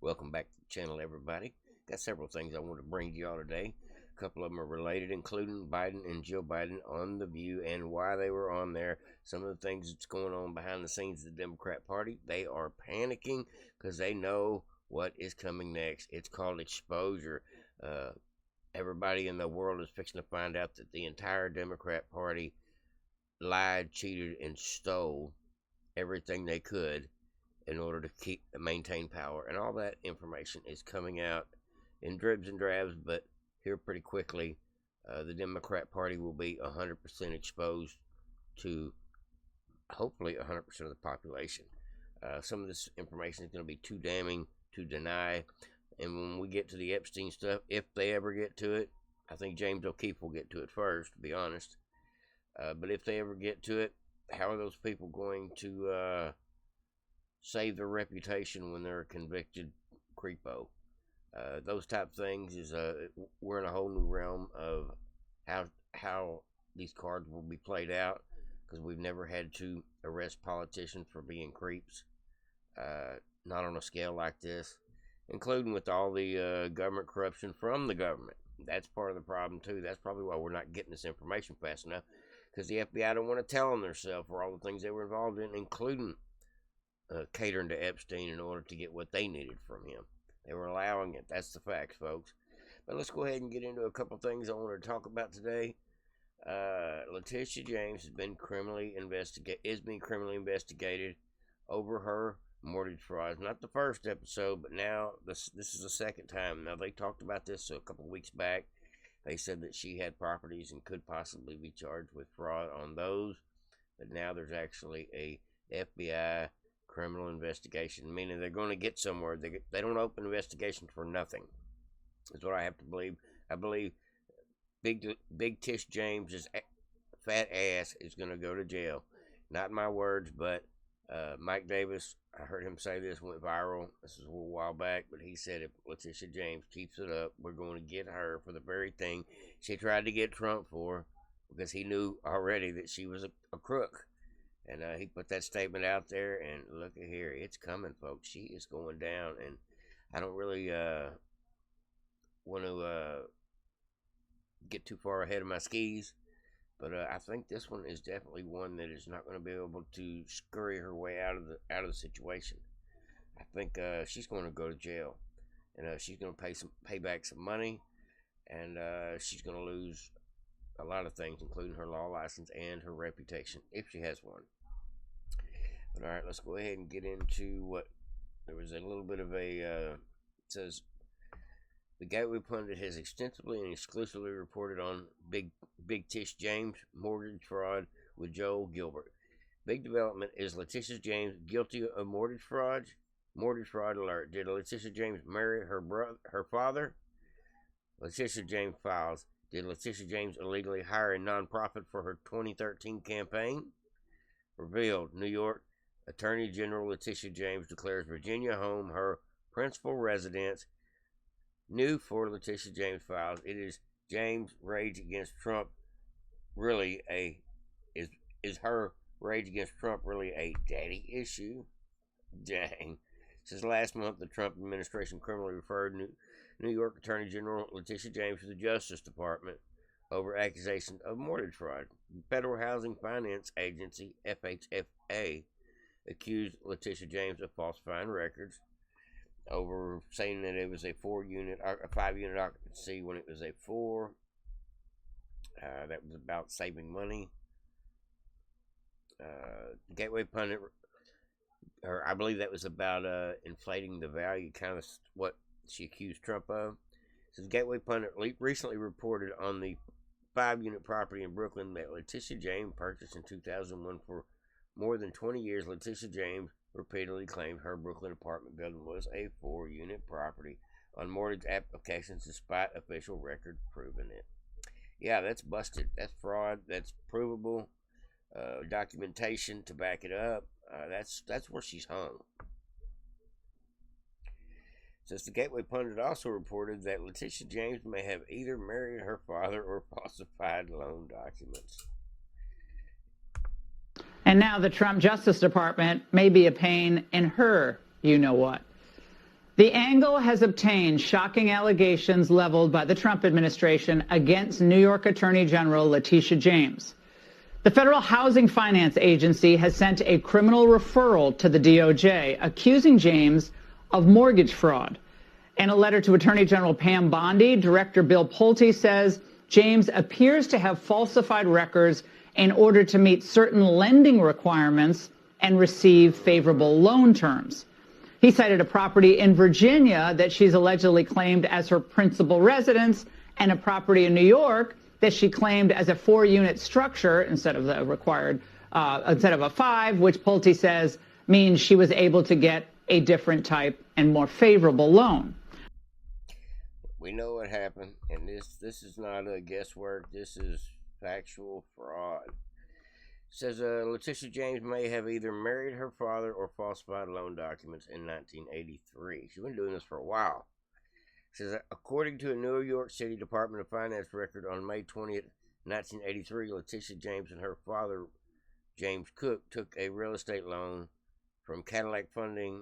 Welcome back to the channel, everybody. Got several things I want to bring to y'all today. A couple of them are related, including Biden and Joe Biden on The View and why they were on there. Some of the things that's going on behind the scenes of the Democrat Party. They are panicking because they know what is coming next. It's called exposure. Everybody in the world is fixing to find out that the entire Democrat Party lied, cheated, and stole everything they could in order to maintain power. And all that information is coming out in dribs and drabs, but here pretty quickly. The Democrat Party will be 100% exposed to hopefully 100% of the population. Some of this information is going to be too damning to deny. And when we get to the Epstein stuff, if they ever get to it, I think James O'Keefe will get to it first, to be honest. But if they ever get to it, how are those people going to save their reputation when they're a convicted creepo? Those type of things is we're in a whole new realm of how these cards will be played out, because we've never had to arrest politicians for being creeps, not on a scale like this, including with all the government corruption from the government. That's part of the problem too. That's probably why we're not getting this information fast enough, because the FBI don't want to tell on themselves for all the things they were involved in, including catering to Epstein in order to get what they needed from him. They were allowing it. That's the facts, folks. But let's go ahead and get into a couple things I wanted to talk about today. Letitia James is being criminally investigated over her mortgage fraud. Not the first episode, but now this is the second time. Now, they talked about this a couple weeks back. They said that she had properties and could possibly be charged with fraud on those. But now there's actually a FBI criminal investigation, meaning they're going to get somewhere. They don't open investigations for nothing. That's what I have to believe. I believe Big Tish James's fat ass is going to go to jail. Not my words, but Mike Davis, I heard him say this, went viral. This is a little while back, but he said if Letitia James keeps it up, we're going to get her for the very thing she tried to get Trump for, because he knew already that she was a crook. And he put that statement out there, and look at here, it's coming, folks. She is going down, and I don't really want to get too far ahead of my skis, but I think this one is definitely one that is not going to be able to scurry her way out of the situation. I think she's going to go to jail, and she's going to pay back some money, and she's going to lose a lot of things, including her law license and her reputation, if she has one. But all right, let's go ahead and get into what there was a little bit of a. It says the Gateway Pundit has extensively and exclusively reported on Big Tish James mortgage fraud with Joel Gilbert. Big development: is Letitia James guilty of mortgage fraud? Mortgage fraud alert. Did Letitia James marry her father? Letitia James files. Did Letitia James illegally hire a nonprofit for her 2013 campaign? Revealed. New York Attorney General Letitia James declares Virginia home her principal residence. New for Letitia James files. It is James' rage against Trump really is her rage against Trump really a daddy issue? Dang. Since last month, the Trump administration criminally referred New York Attorney General Letitia James to the Justice Department over accusations of mortgage fraud. The Federal Housing Finance Agency, FHFA, accused Letitia James of falsifying records over saying that it was a 5-unit occupancy when it was a 4. That was about saving money. Gateway Pundit, or I believe that was about inflating the value, kind of what she accused Trump of. Says Gateway Pundit recently reported on the 5-unit property in Brooklyn that Letitia James purchased in 2001 for more than 20 years. Letitia James repeatedly claimed her Brooklyn apartment building was a 4-unit property on mortgage applications, despite official records proving it. Yeah, that's busted. That's fraud. That's provable. Documentation to back it up. That's where she's hung. Since the Gateway Pundit also reported that Letitia James may have either married her father or falsified loan documents. And now the Trump Justice Department may be a pain in her you-know-what. The Angle has obtained shocking allegations leveled by the Trump administration against New York Attorney General Letitia James. The Federal Housing Finance Agency has sent a criminal referral to the DOJ accusing James of mortgage fraud. In a letter to Attorney General Pam Bondi, Director Bill Pulte says James appears to have falsified records in order to meet certain lending requirements and receive favorable loan terms. He cited a property in Virginia that she's allegedly claimed as her principal residence and a property in New York that she claimed as a 4-unit structure instead of the required, instead of a 5, which Pulte says means she was able to get a different type and more favorable loan. We know what happened, and this is not a guesswork. This is factual fraud. It says Letitia James may have either married her father or falsified loan documents in 1983. She's been doing this for a while. It says, according to a New York City Department of Finance record on May 20th, 1983, Letitia James and her father, James Cook, took a real estate loan from Cadillac Funding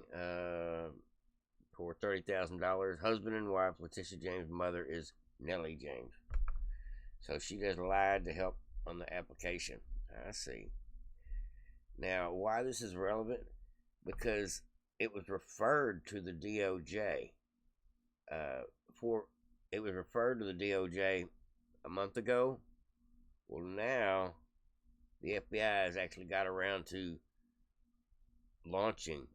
for $30,000. Husband and wife, Letitia James' mother is Nellie James. So she just lied to help on the application. I see. Now, why this is relevant? Because it was referred to the DOJ. It was referred to the DOJ a month ago. Well, now the FBI has actually got around to launching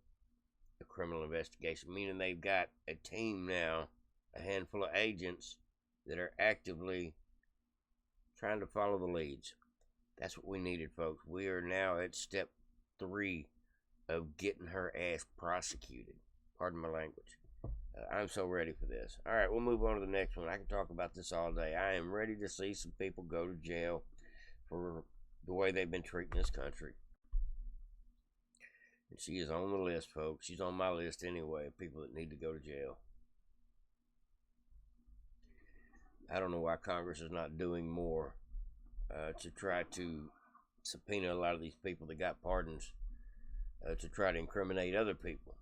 a criminal investigation, meaning they've got a team now, a handful of agents that are actively trying to follow the leads. That's what we needed, folks. We are now at step 3 of getting her ass prosecuted. Pardon my language. I'm so ready for this. All right, we'll move on to the next one. I can talk about this all day. I am ready to see some people go to jail for the way they've been treating this country. And she is on the list, folks. She's on my list anyway of people that need to go to jail. I don't know why Congress is not doing more to try to subpoena a lot of these people that got pardons to try to incriminate other people.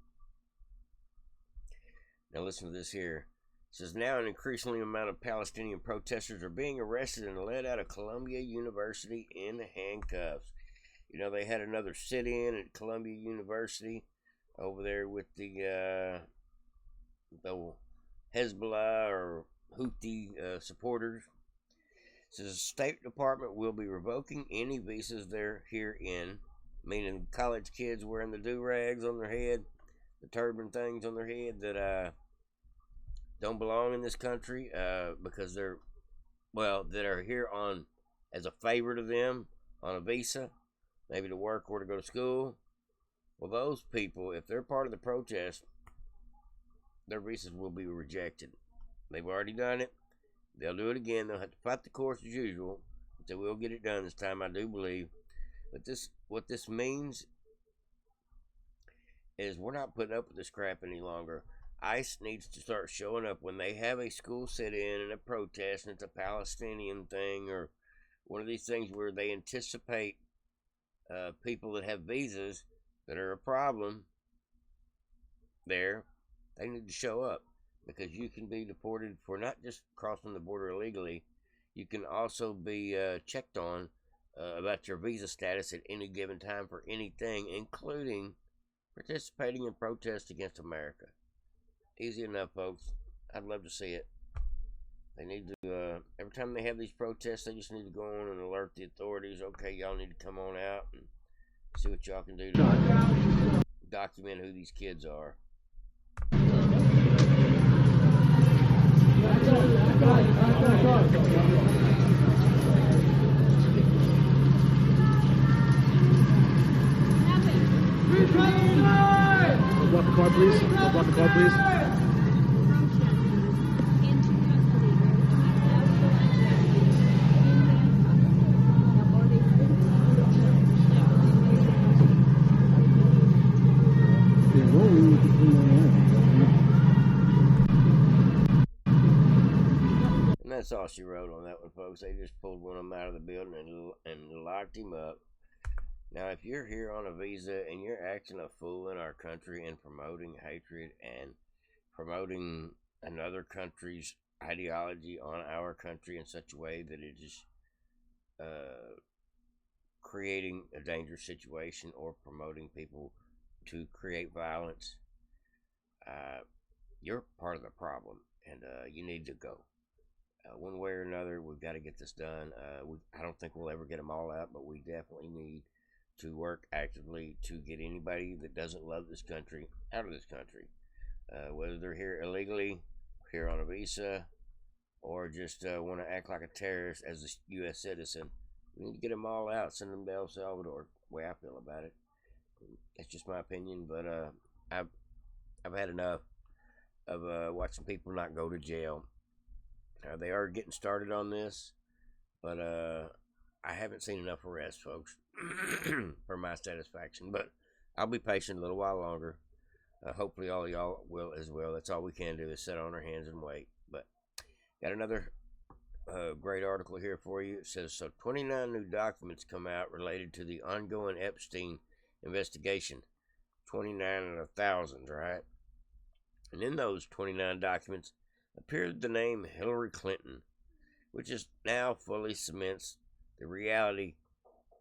Now listen to this here. It says, now an increasing amount of Palestinian protesters are being arrested and led out of Columbia University in handcuffs. You know, they had another sit-in at Columbia University over there with the Hezbollah or Houthi supporters. It says the State Department will be revoking any visas they're here in, meaning college kids wearing the do-rags on their head, the turban things on their head that don't belong in this country because they're, that are here on as a favor to them on a visa, maybe to work or to go to school. Well, those people, if they're part of the protest, their visas will be rejected. They've already done it. They'll do it again. They'll have to fight the courts as usual, but they will get it done this time, I do believe. But what this means is we're not putting up with this crap any longer. ICE needs to start showing up when they have a school sit-in and a protest, and it's a Palestinian thing or one of these things where they anticipate people that have visas that are a problem there. They need to show up, because you can be deported for not just crossing the border illegally. You can also be checked on about your visa status at any given time for anything, including participating in protests against America. Easy enough, folks. I'd love to see it. They need to, every time they have these protests, they just need to go on and alert the authorities. Okay, y'all need to come on out and see what y'all can do to document who these kids are. Block the car, please. Block the car, please. And that's all she wrote on that one, folks. They just pulled one of them out of the building and locked him up. Now, if you're here on a visa and you're acting a fool in our country and promoting hatred and promoting another country's ideology on our country in such a way that it is creating a dangerous situation or promoting people to create violence, you're part of the problem, and you need to go. One way or another, we've got to get this done. I don't think we'll ever get them all out, but we definitely need to work actively to get anybody that doesn't love this country out of this country. Whether they're here illegally, here on a visa, or just want to act like a terrorist as a U.S. citizen, we need to get them all out, send them to El Salvador. The way I feel about it. That's just my opinion, but I've had enough of watching people not go to jail. They are getting started on this, but I haven't seen enough arrests, folks, for my satisfaction. But I'll be patient a little while longer. Hopefully all y'all will as well. That's all we can do is sit on our hands and wait. But got another great article here for you. It says, so 29 new documents come out related to the ongoing Epstein investigation. 29 out of 1,000, right? And in those 29 documents appeared the name Hillary Clinton, which is now fully cements the reality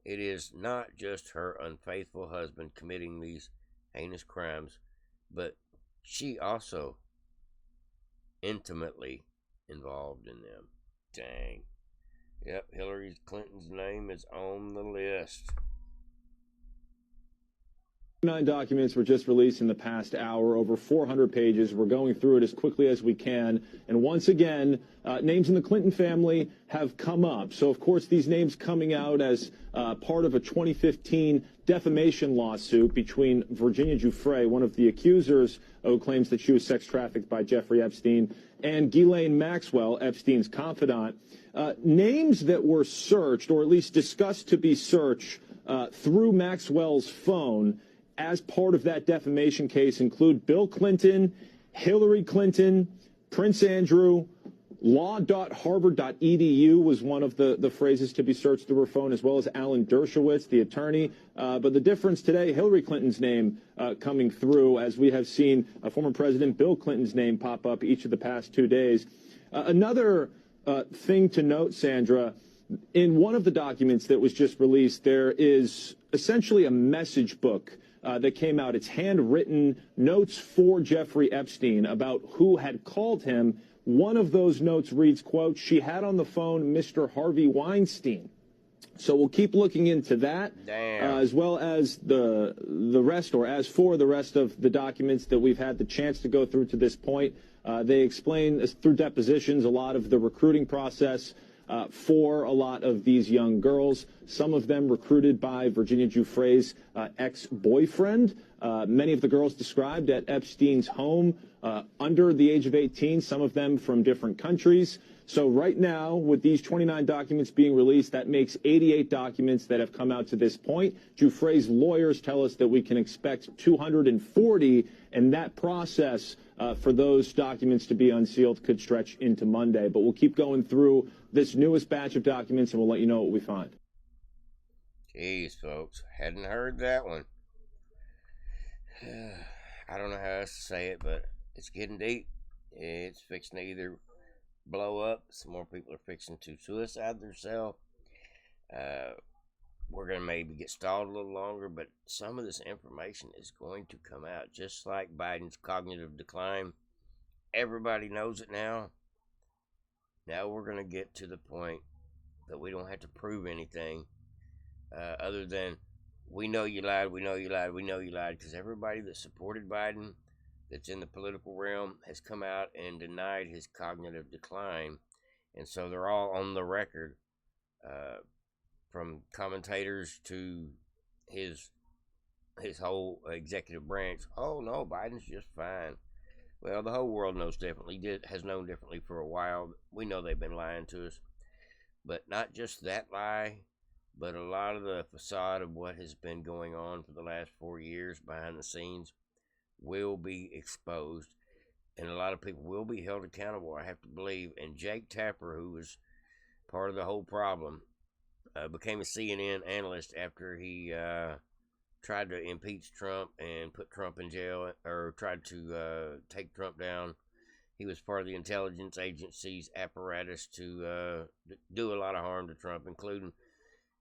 it is not just her unfaithful husband committing these heinous crimes, but she also intimately involved in them. Dang. Yep, Hillary Clinton's name is on the list. 9 documents were just released in the past hour, over 400 pages. We're going through it as quickly as we can. And once again, names in the Clinton family have come up. So, of course, these names coming out as part of a 2015 defamation lawsuit between Virginia Giuffre, one of the accusers who claims that she was sex trafficked by Jeffrey Epstein, and Ghislaine Maxwell, Epstein's confidant. Names that were searched, or at least discussed to be searched through Maxwell's phone as part of that defamation case include Bill Clinton, Hillary Clinton, Prince Andrew, law.harvard.edu was one of the phrases to be searched through her phone, as well as Alan Dershowitz, the attorney. But the difference today, Hillary Clinton's name coming through, as we have seen former President Bill Clinton's name pop up each of the past 2 days. Another thing to note, Sandra, in one of the documents that was just released, there is essentially a message book that came out. It's handwritten notes for Jeffrey Epstein about who had called him. One of those notes reads, quote, she had on the phone Mr. Harvey Weinstein. So we'll keep looking into that, as well as the rest, or as for the rest of the documents that we've had the chance to go through to this point. They explain through depositions a lot of the recruiting process for a lot of these young girls, some of them recruited by Virginia Giuffre's ex-boyfriend. Many of the girls described at Epstein's home under the age of 18, some of them from different countries. So right now, with these 29 documents being released, that makes 88 documents that have come out to this point. Giuffre's lawyers tell us that we can expect 240, and that process for those documents to be unsealed could stretch into Monday. But we'll keep going through this newest batch of documents, and we'll let you know what we find. Jeez, folks. Hadn't heard that one. I don't know how else to say it, but it's getting deep. It's fixing to either blow up. Some more people are fixing to suicide themselves. We're going to maybe get stalled a little longer, but some of this information is going to come out, just like Biden's cognitive decline. Everybody knows it now. Now we're going to get to the point that we don't have to prove anything other than we know you lied, we know you lied, we know you lied, because everybody that supported Biden that's in the political realm has come out and denied his cognitive decline. And so they're all on the record, from commentators to his whole executive branch. Oh, no, Biden's just fine. Well, the whole world knows differently, has known differently for a while. We know they've been lying to us. But not just that lie, but a lot of the facade of what has been going on for the last 4 years behind the scenes will be exposed. And a lot of people will be held accountable, I have to believe. And Jake Tapper, who was part of the whole problem, became a CNN analyst after he tried to impeach Trump and put Trump in jail, or tried to take Trump down. He was part of the intelligence agency's apparatus to do a lot of harm to Trump, including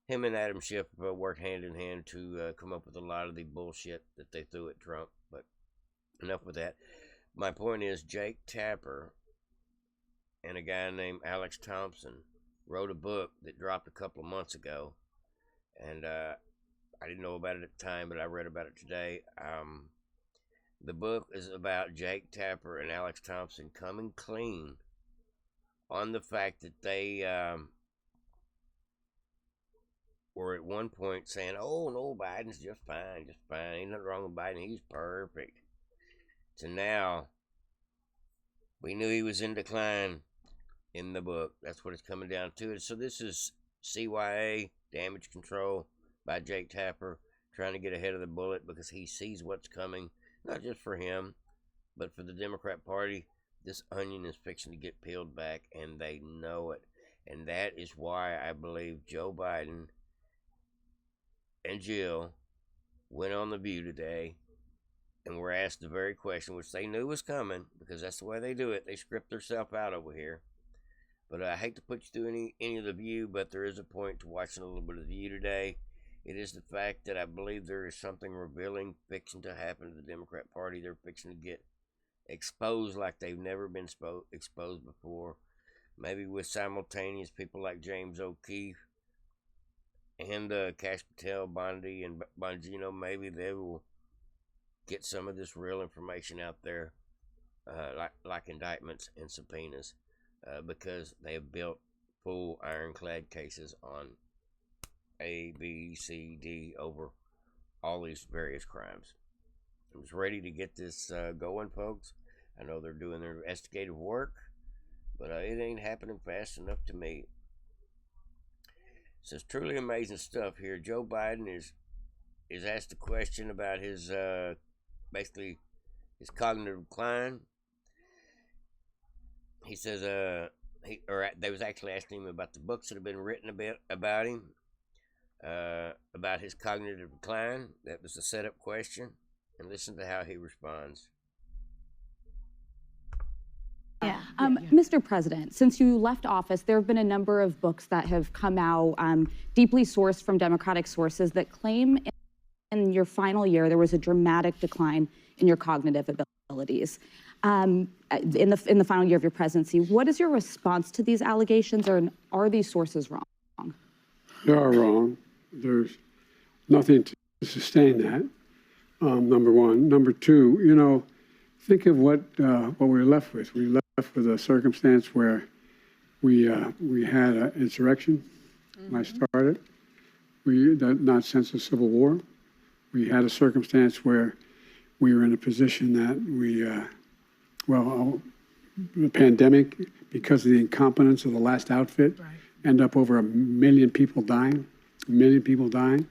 him and Adam Schiff worked hand in hand to come up with a lot of the bullshit that they threw at Trump. But enough with that. My point is, Jake Tapper and a guy named Alex Thompson wrote a book that dropped a couple of months ago, and I didn't know about it at the time, but I read about it today. The book is about Jake Tapper and Alex Thompson coming clean on the fact that they were at one point saying, "Oh no, Biden's just fine, ain't nothing wrong with Biden, he's perfect." So now, we knew he was in decline in the book. That's what it's coming down to. So this is CYA, damage control, by Jake Tapper, trying to get ahead of the bullet because he sees what's coming, not just for him, but for the Democrat Party. This onion is fixing to get peeled back, and they know it. And that is why I believe Joe Biden and Jill went on The View today and were asked the very question, which they knew was coming, because that's the way they do it. They script themselves out over here. But I hate to put you through any of The View, but there is a point to watching a little bit of The View today. It is the fact that I believe there is something revealing fixing to happen to the Democrat Party. They're fixing to get exposed like they've never been exposed before. Maybe with simultaneous people like James O'Keefe and Kash Patel, Bondi, and Bongino. Maybe they will get some of this real information out there, like indictments and subpoenas, because they have built full ironclad cases on A, B, C, D over all these various crimes. I was ready to get this going, folks. I know they're doing their investigative work, but it ain't happening fast enough to me. So it's truly amazing stuff here. Joe Biden is asked a question about his basically his cognitive decline. He says they was actually asking him about the books that have been written about him, about his cognitive decline. That was the setup question, and listen to how he responds. Mr. President, since you left office, there have been a number of books that have come out, deeply sourced from Democratic sources, that claim in your final year there was a dramatic decline in your cognitive abilities. In the final year of your presidency, what is your response to these allegations, or are these sources wrong? They are wrong. There's nothing to sustain that. Number one. Number two, think of what we're left with. We're left with a circumstance where we had an insurrection when I started. Not since the Civil War. We had a circumstance where we were in a position that the pandemic, because of the incompetence of the last outfit, end up over 1 million people dying. And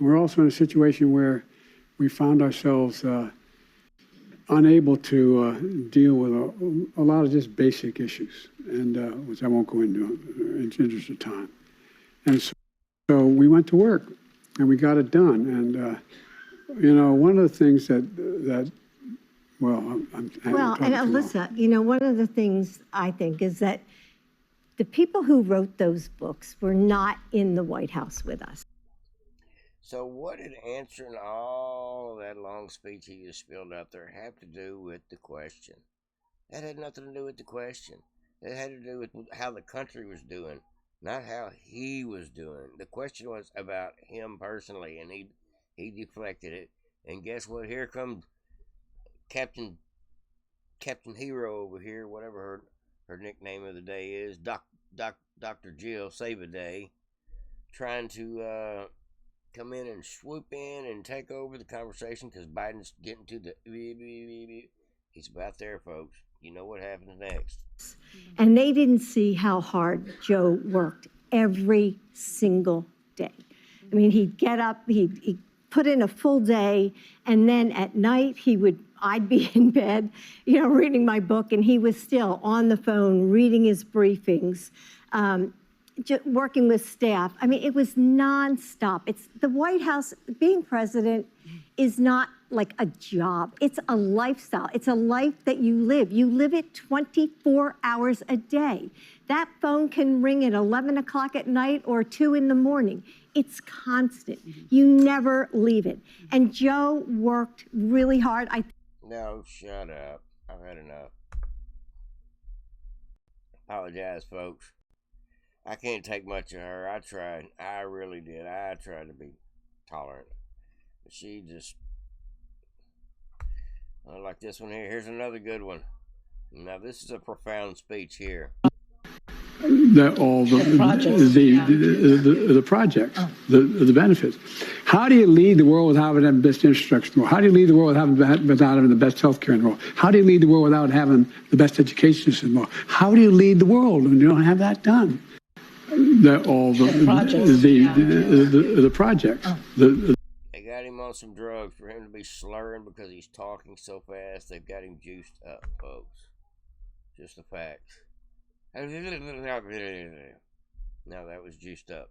we're also in a situation where we found ourselves unable to deal with a lot of just basic issues, and which I won't go into in the interest of time. And so we went to work, and we got it done. And one of the things and Alyssa, one of the things I think is that the people who wrote those books were not in the White House with us. So what did answering all that long speech he just spilled out there have to do with the question? That had nothing to do with the question. It had to do with how the country was doing, not how he was doing. The question was about him personally, and he deflected it. And guess what? Here comes Captain Hero over here, whatever her nickname of the day is, Dr. Jill Save-A-Day, trying to come in and swoop in and take over the conversation because Biden's getting to the he's about there, folks. You know what happens next. And they didn't see how hard Joe worked every single day. I mean, he'd get up, he'd put in a full day, and then at night I'd be in bed, reading my book, and he was still on the phone reading his briefings. working with staff. I mean, it was nonstop. It's the White House, being president is not like a job. It's a lifestyle. It's a life that you live. You live it 24 hours a day. That phone can ring at 11 o'clock at night or 2 in the morning. It's constant. You never leave it. And Joe worked really hard. No, shut up. I've had enough. Apologize, folks. I can't take much of her. I tried. I really did. I tried to be tolerant. But she just... I like this one here. Here's another good one. Now, this is a profound speech here. The projects, the benefits. How do you lead the world without having the best infrastructure in the world? How do you lead the world without having the best healthcare in the world? How do you lead the world without having the best education system in the world? How do you lead the world when you don't have that done? The projects. They got him on some drugs for him to be slurring because he's talking so fast. They've got him juiced up, folks. Just the facts. Now that was juiced up.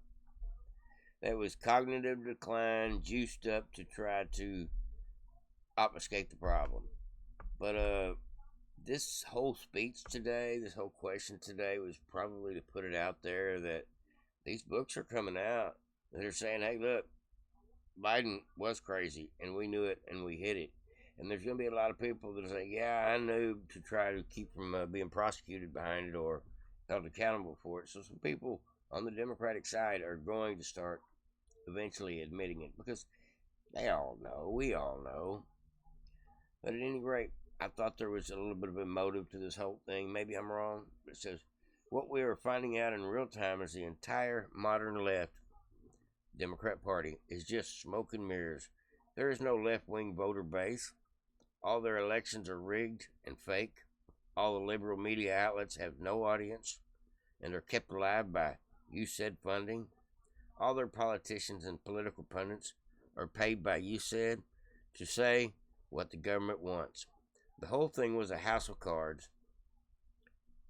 That was cognitive decline juiced up to try to obfuscate the problem. But this whole speech today, this whole question today was probably to put it out there that these books are coming out that are saying, hey, look, Biden was crazy and we knew it and we hit it. And there's going to be a lot of people that say, yeah, I knew, to try to keep from being prosecuted behind it or held accountable for it. So some people on the Democratic side are going to start eventually admitting it because they all know, we all know. But at any rate, I thought there was a little bit of a motive to this whole thing. Maybe I'm wrong, but it says, what we are finding out in real time is the entire modern left Democrat Party is just smoke and mirrors. There is no left-wing voter base. All their elections are rigged and fake. All the liberal media outlets have no audience and are kept alive by USAID funding. All their politicians and political pundits are paid by USAID to say what the government wants. The whole thing was a house of cards.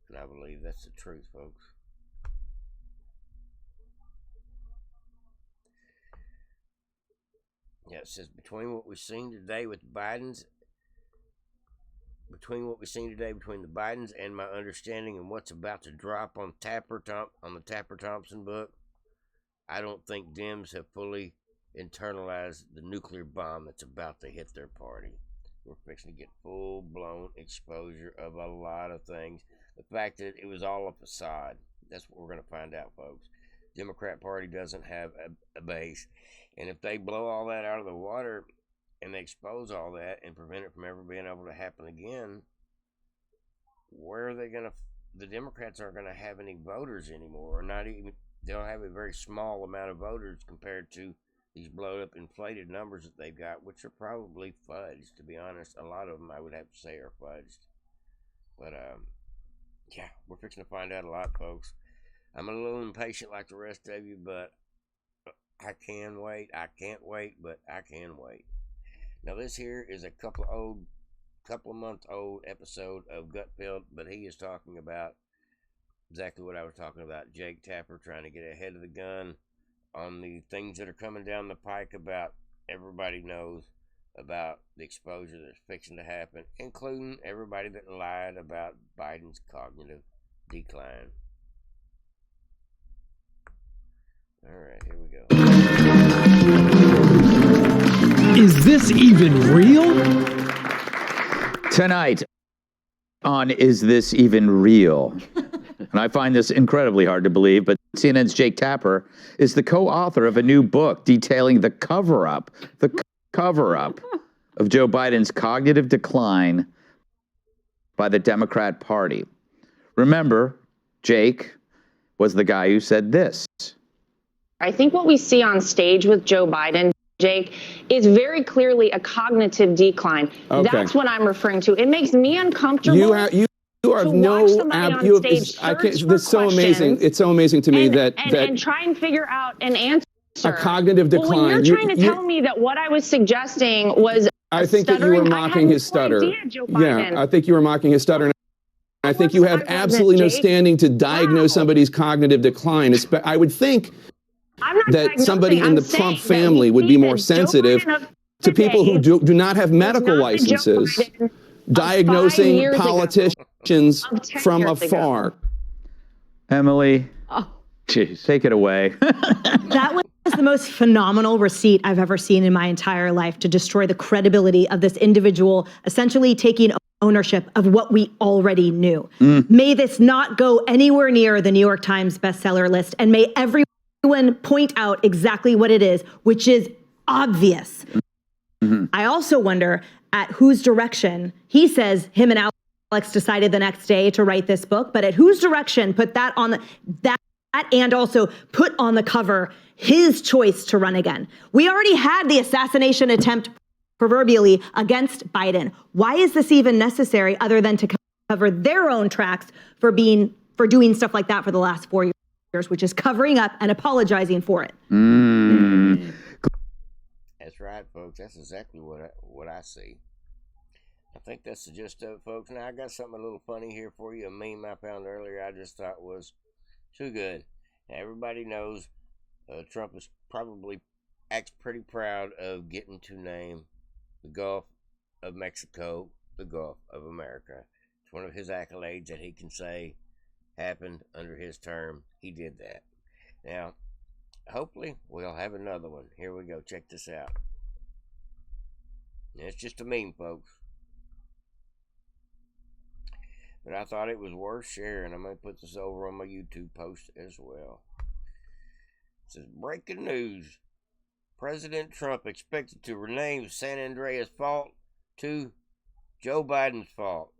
And I believe that's the truth, folks. Yeah, it says between what we've seen today with Biden's between the Bidens and my understanding and what's about to drop on the Tapper Thompson book, I don't think Dems have fully internalized the nuclear bomb that's about to hit their party. We're fixing to get full-blown exposure of a lot of things. The fact that it was all a facade, that's what we're going to find out, folks. Democrat Party doesn't have a base. And if they blow all that out of the water and they expose all that and prevent it from ever being able to happen again, where are they going to... The Democrats aren't going to have any voters anymore, or not even... They'll have a very small amount of voters compared to these blowed up inflated numbers that they've got, which are probably fudged, to be honest. A lot of them, I would have to say, are fudged. But, yeah, we're fixing to find out a lot, folks. I'm a little impatient like the rest of you, but I can wait. I can't wait, but I can wait. Now, this here is a couple of month old episode of Gutfeld, but he is talking about exactly what I was talking about. Jake Tapper trying to get ahead of the gun on the things that are coming down the pike about everybody knows about the exposure that's fixing to happen, including everybody that lied about Biden's cognitive decline. All right, here we go. Is this even real? Tonight on Is This Even Real? And I find this incredibly hard to believe, but CNN's Jake Tapper is the co-author of a new book detailing the cover-up of Joe Biden's cognitive decline by the Democrat Party. Remember, Jake was the guy who said this. I think what we see on stage with Joe Biden, Jake, is very clearly a cognitive decline. Okay. That's what I'm referring to. It makes me uncomfortable. You are no it's so amazing. It's so amazing to me that try and figure out an answer. A cognitive decline. Well, when you're trying to tell me that what I was suggesting was I think that you were mocking his stutter. Idea, Joe Biden. Yeah, I think you were mocking his stutter. And I think you have absolutely no standing to diagnose somebody's cognitive decline. I would think that somebody in the Trump family would be more sensitive to people who do not have medical licenses, diagnosing politicians from afar. Emily, take it away. That was the most phenomenal receipt I've ever seen in my entire life to destroy the credibility of this individual, essentially taking ownership of what we already knew. May this not go anywhere near the New York Times bestseller list, and may everyone point out exactly what it is, which is obvious. I also wonder at whose direction, he says him and Alex decided the next day to write this book, but at whose direction put that on that and also put on the cover his choice to run again. We already had the assassination attempt proverbially against Biden. Why is this even necessary other than to cover their own tracks for doing stuff like that for the last 4 years, which is covering up and apologizing for it? That's right, folks. That's exactly what I see. I think that's the gist of it, folks. Now, I got something a little funny here for you. A meme I found earlier I just thought was too good. Now, everybody knows Trump is probably acts pretty proud of getting to name the Gulf of Mexico the Gulf of America. It's one of his accolades that he can say happened under his term. He did that. Now, hopefully, we'll have another one. Here we go. Check this out. It's just a meme, folks. But I thought it was worth sharing. I'm going to put this over on my YouTube post as well. It says, breaking news. President Trump expected to rename San Andreas Fault to Joe Biden's fault.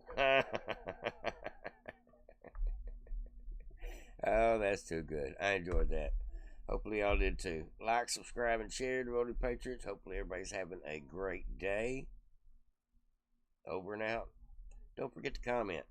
Oh, that's too good. I enjoyed that. Hopefully y'all did too. Like, subscribe, and share, Devoted Patriots. Hopefully everybody's having a great day. Over and out. Don't forget to comment.